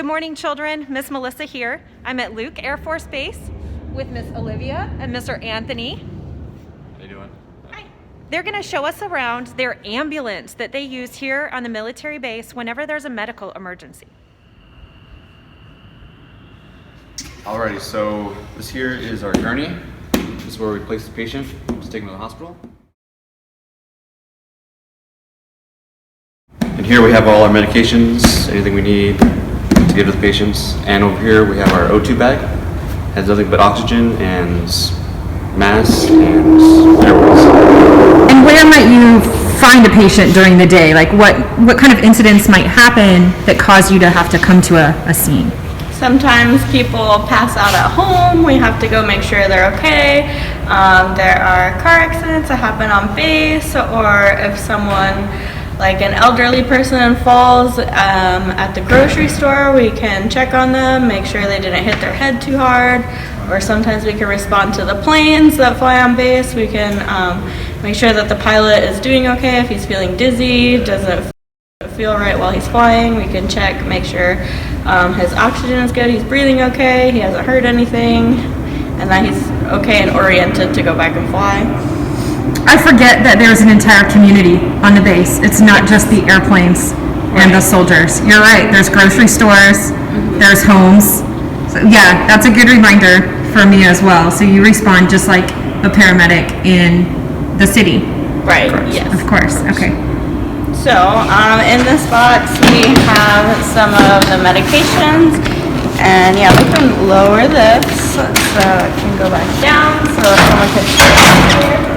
Good morning, children. Miss Melissa here. I'm at Luke Air Force Base with Miss Olivia and Mr. Anthony. How you doing? Hi. They're going to show us around their ambulance that they use here on the military base whenever there's a medical emergency. Alrighty, so this here is our gurney. This is where we place the patient to take him to the hospital. And here we have all our medications, anything we need to give to the patients. And over here we have our O2 bag. It has nothing but oxygen and masks and airways. And where might you find a patient during the day? Like what kind of incidents might happen that cause you to have to come to a scene? Sometimes people pass out at home. We have to go make sure they're okay. There are car accidents that happen on base, or if someone, like an elderly person, falls at the grocery store, we can check on them, make sure they didn't hit their head too hard. Or sometimes we can respond to the planes that fly on base. We can make sure that the pilot is doing okay. If he's feeling dizzy, doesn't feel right while he's flying, we can check, make sure his oxygen is good, he's breathing okay, he hasn't heard anything, and that he's okay and oriented to go back and fly. I forget that there's an entire community on the base. It's not just the airplanes and the soldiers. You're right, there's grocery stores, there's homes. So yeah, that's a good reminder for me as well. So you respond just like a paramedic in the city. Right, yes. Of course, okay. So, in this box we have some of the medications, and yeah, we can lower this so it can go back down so someone can sit here.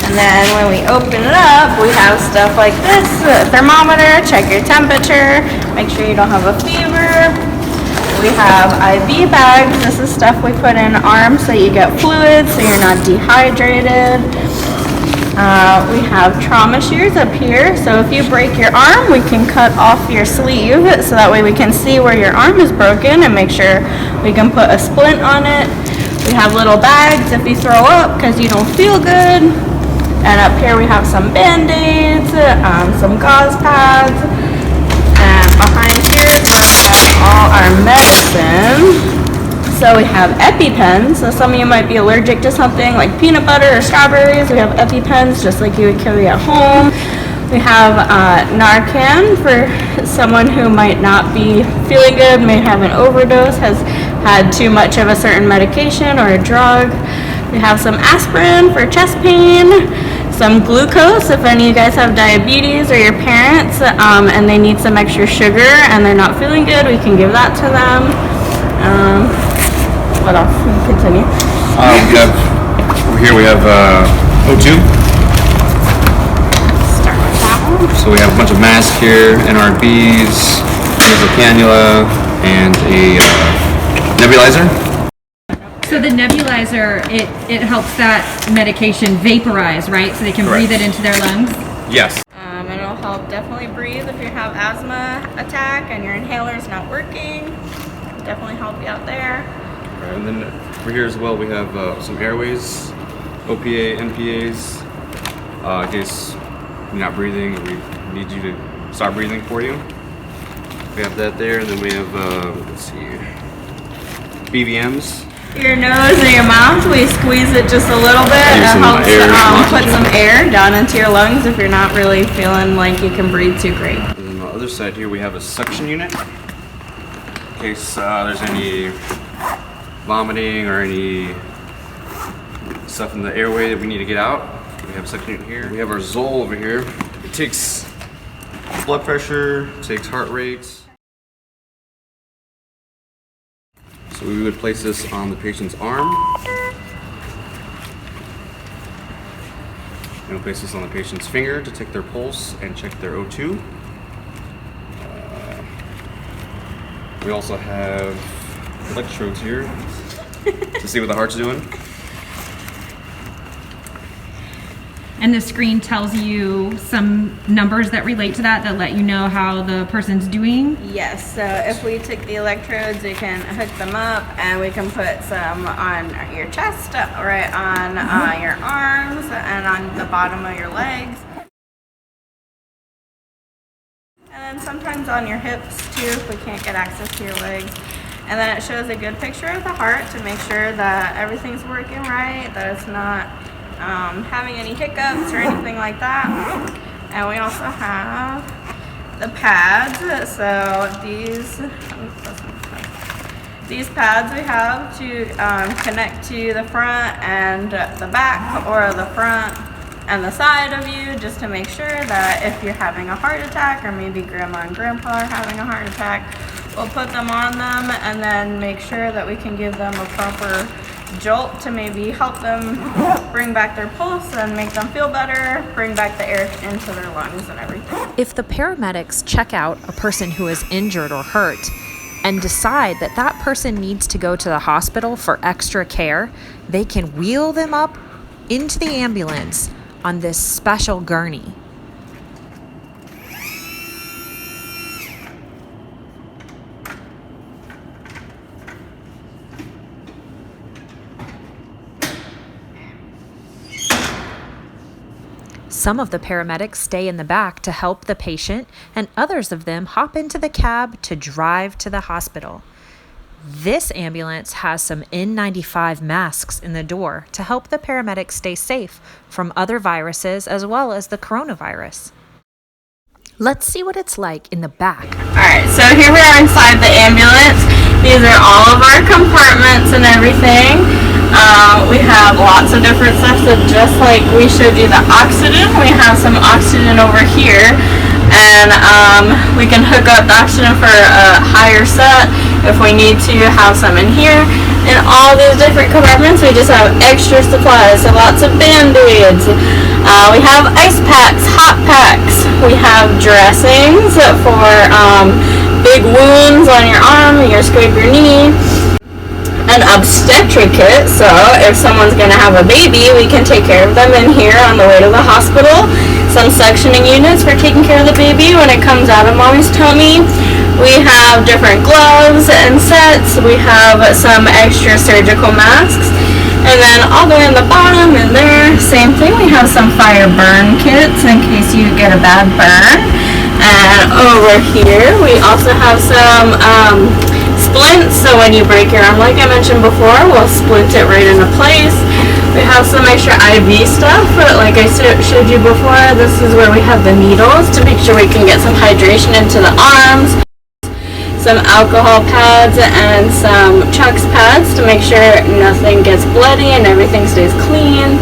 And then when we open it up, we have stuff like this, a thermometer, check your temperature, make sure you don't have a fever. We have IV bags. This is stuff we put in arms so you get fluid so you're not dehydrated. We have trauma shears up here, so if you break your arm, we can cut off your sleeve so that way we can see where your arm is broken and make sure we can put a splint on it. We have little bags if you throw up because you don't feel good. And up here we have some band-aids, some gauze pads, and behind here is where we have all our medicine. So we have EpiPens, so some of you might be allergic to something like peanut butter or strawberries. We have EpiPens just like you would carry at home. We have Narcan for someone who might not be feeling good, may have an overdose, has had too much of a certain medication or a drug. We have some aspirin for chest pain, some glucose if any of you guys have diabetes or your parents and they need some extra sugar and they're not feeling good, we can give that to them. What else? Continue. We have over here we have O2. Start with that one. So we have a bunch of masks here, NRBs, there's a cannula, and a nebulizer. So the nebulizer, it helps that medication vaporize, right? So they can breathe it into their lungs? Yes. And it'll help definitely breathe if you have asthma attack and your inhaler's not working. It'll definitely help you out there. Right, and then over here as well we have some airways, OPA, NPAs, in case you're not breathing and we need you to start breathing for you. We have that there, and then we have, let's see, BVMs. Your nose and your mouth, we squeeze it just a little bit. It helps put some air down into your lungs if you're not really feeling like you can breathe too great. And then on the other side here we have a suction unit in case there's any vomiting or any stuff in the airway that we need to get out. We have a suction unit here. We have our Zoll over here. It takes blood pressure, takes heart rates. So we would place this on the patient's arm. And we'll place this on the patient's finger to take their pulse and check their O2. We also have electrodes here to see what the heart's doing. And the screen tells you some numbers that relate to that let you know how the person's doing? Yes, so if we took the electrodes, we can hook them up and we can put some on your chest, right on your arms, and on the bottom of your legs. And then hands on your hips too if we can't get access to your legs. And then it shows a good picture of the heart to make sure that everything's working right, that it's not having any hiccups or anything like that. And we also have the pads. So these pads we have to connect to the front and the back, or the front and the side of you, just to make sure that if you're having a heart attack, or maybe grandma and grandpa are having a heart attack, we'll put them on them and then make sure that we can give them a proper jolt to maybe help them bring back their pulse and make them feel better, bring back the air into their lungs and everything. If the paramedics check out a person who is injured or hurt and decide that that person needs to go to the hospital for extra care, they can wheel them up into the ambulance on this special gurney. Some of the paramedics stay in the back to help the patient, and others of them hop into the cab to drive to the hospital. This ambulance has some N95 masks in the door to help the paramedics stay safe from other viruses as well as the coronavirus. Let's see what it's like in the back. Alright, so here we are inside the ambulance. These are all of our compartments and everything. We have lots of different stuff, so just like we showed you the oxygen, we have some oxygen over here, and we can hook up the oxygen for a higher set if we need to have some in here. In all these different compartments, we just have extra supplies, so lots of Band-Aids. We have ice packs, hot packs. We have dressings for big wounds on your arm, or scrape your knee. An obstetric kit, so if someone's going to have a baby, we can take care of them in here on the way to the hospital. Some suctioning units for taking care of the baby when it comes out of mommy's tummy. We have different gloves and sets. We have some extra surgical masks. And then all the way on the bottom in there, same thing, we have some fire burn kits in case you get a bad burn. And over here, we also have some splints, so when you break your arm, like I mentioned before, we'll splint it right into place. We have some extra IV stuff, but like I showed you before, this is where we have the needles to make sure we can get some hydration into the arms. Some alcohol pads and some Chucks pads to make sure nothing gets bloody and everything stays clean.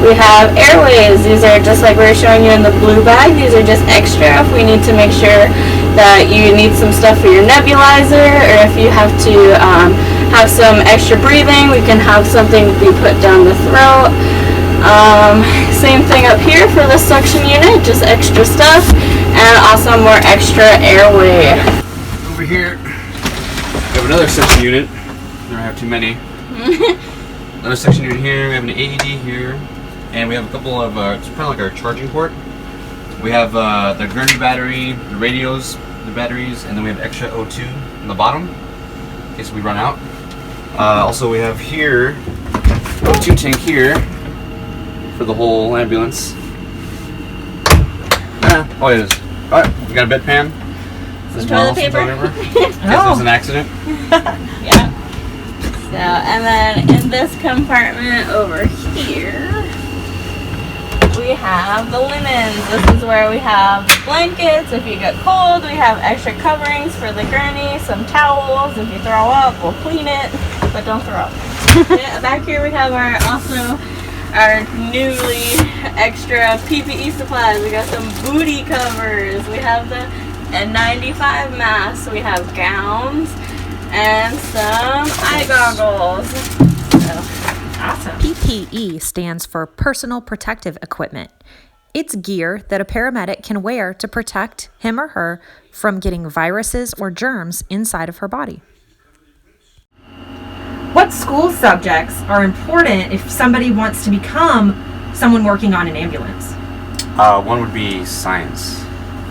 We have airways. These are just like we were showing you in the blue bag. These are just extra if we need to make sure that you need some stuff for your nebulizer, or if you have to have some extra breathing, we can have something be put down the throat. Same thing up here for the suction unit, just extra stuff, and also more extra airway. Over here, we have another suction unit. I don't have too many. Another suction unit here. We have an AED here, and we have a couple of. It's kind of like our charging port. We have the gurney battery, the radios, the batteries, and then we have extra O2 in the bottom in case we run out. Also, we have here O2 tank here for the whole ambulance. Oh, it is. All right, we got a bedpan. Some toilet paper. In case there's an accident. Yeah. So, and then in this compartment over here, we have the linens. This is where we have the blankets. If you get cold, we have extra coverings for the gurney, some towels. If you throw up, we'll clean it, but don't throw up. Yeah, back here we have our newly extra PPE supplies. We got some booty covers. We have the N95 masks. We have gowns and some eye goggles. So, awesome. PPE stands for Personal Protective Equipment. It's gear that a paramedic can wear to protect him or her from getting viruses or germs inside of her body. What school subjects are important if somebody wants to become someone working on an ambulance? One would be science,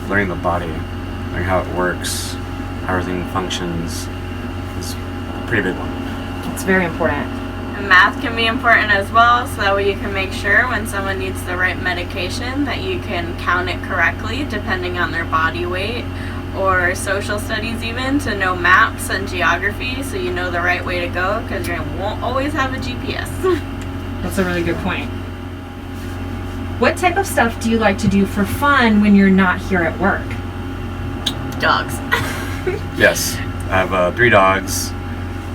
learning the body, learning how it works, how everything functions. It's a pretty big one. It's very important. And math can be important as well, so that way you can make sure when someone needs the right medication that you can count it correctly depending on their body weight, or social studies even, to know maps and geography so you know the right way to go, because you won't always have a GPS. That's a really good point. What type of stuff do you like to do for fun when you're not here at work? Dogs. Yes, I have 3 dogs.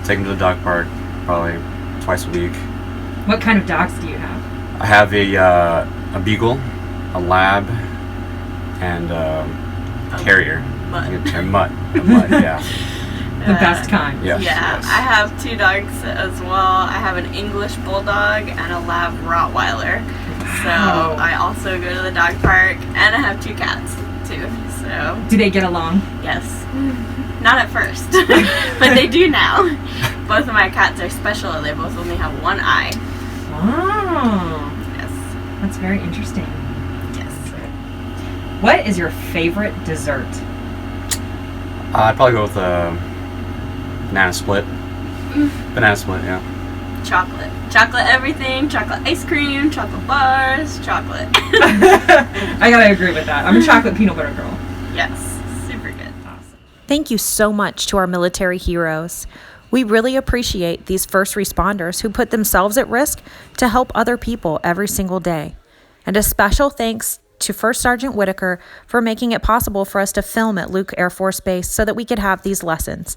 Take them to the dog park probably twice a week. What kind of dogs do you have? I have a beagle, a lab, and terrier. Mutt. A mutt. A mutt, yeah. The best kind. Yes, Yeah, yes. I have 2 dogs as well. I have an English bulldog and a lab Rottweiler. So Wow. I also go to the dog park, and I have 2 cats too. So Do they get along? yes, not at first, but they do now. Both of my cats are special. They both only have 1 eye. Oh, Yes, that's very interesting. yes. What is your favorite dessert? I'd probably go with a banana split. Banana split, yeah. Chocolate. Chocolate everything. Chocolate ice cream. Chocolate bars. Chocolate. I gotta agree with that. I'm a chocolate peanut butter girl. Yes, super good. Thank you so much to our military heroes. We really appreciate these first responders who put themselves at risk to help other people every single day. And a special thanks to First Sergeant Whitaker for making it possible for us to film at Luke Air Force Base so that we could have these lessons.